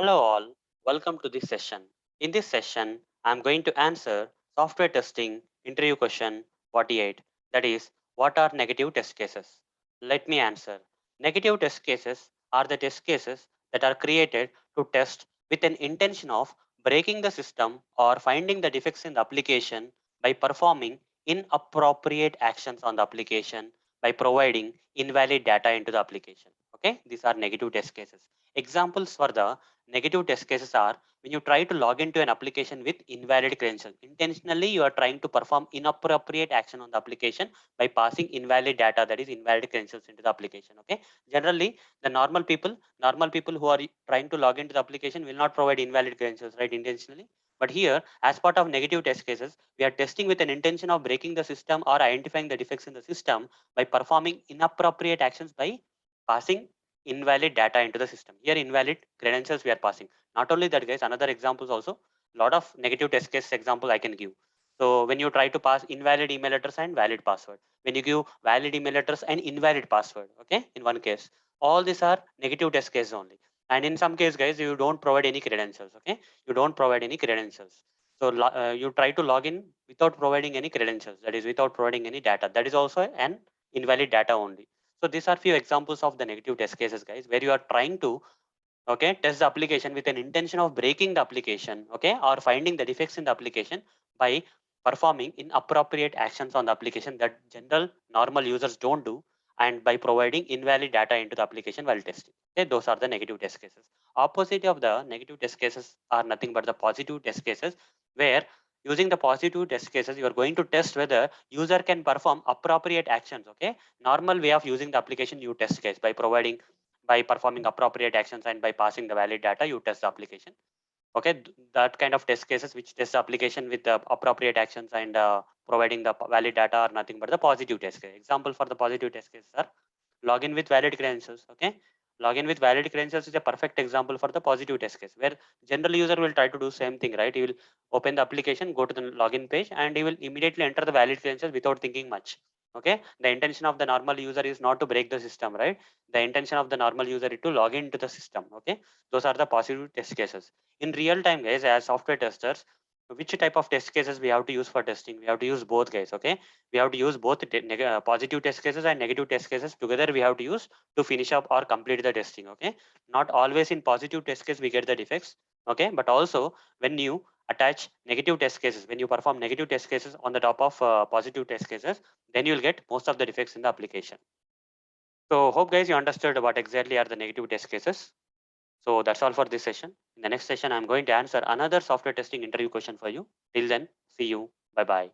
Hello all, welcome to this session. In this session, I am going to answer software testing interview question 48. That is, what are negative test cases? Let me answer. Negative test cases are the test cases that are created to test with an intention of breaking the system or finding the defects in the application by performing inappropriate actions on the application by providing invalid data into the application. Okay, these are negative test cases. Examples for the negative test cases are when you try to log into an application with invalid credentials. Intentionally, you are trying to perform inappropriate action on the application by passing invalid data, that is invalid credentials into the application. Okay. Generally, the normal people who are trying to log into the application will not provide invalid credentials, right? Intentionally. But here, as part of negative test cases, we are testing with an intention of breaking the system or identifying the defects in the system by performing inappropriate actions by passing invalid data into the system. Here, invalid credentials we are passing. Not only that, guys, another examples also, lot of negative test case example I can give. So when you try to pass invalid email address and valid password, when you give valid email address and invalid password, okay, in one case, all these are negative test cases only. And in some case, guys, you don't provide any credentials, okay, you don't provide any credentials. So you try to log in without providing any credentials, that is without providing any data, that is also an invalid data only. So these are few examples of the negative test cases, guys, where you are trying to, okay, test the application with an intention of breaking the application, okay, or finding the defects in the application by performing inappropriate actions on the application that general normal users don't do, and by providing invalid data into the application while testing. Okay, those are the negative test cases. Opposite of the negative test cases are nothing but the positive test cases, where using the positive test cases you are going to test whether user can perform appropriate actions. Okay, normal way of using the application, you test case by providing, by performing appropriate actions and by passing the valid data, you test the application. Okay, that kind of test cases which test the application with the appropriate actions and providing the valid data are nothing but the positive test case. Example for the positive test cases are login with valid credentials. Okay, login with valid credentials is a perfect example for the positive test case, where general user will try to do same thing, right? He will open the application, go to the login page, and he will immediately enter the valid credentials without thinking much. Okay, the intention of the normal user is not to break the system, right? The intention of the normal user is to log into the system. Okay, those are the positive test cases. In real time, guys, as software testers, which type of test cases we have to use for testing? We have to use both, guys. Okay, we have to use both positive test cases and negative test cases together. We have to use to finish up or complete the testing. Okay, not always in positive test case we get the defects. Okay, but also when you attach negative test cases, when you perform negative test cases on the top of positive test cases, then you'll get most of the defects in the application. So hope, guys, you understood what exactly are the negative test cases. So that's all for this session. In the next session, I'm going to answer another software testing interview question for you. Till then, see you. Bye bye.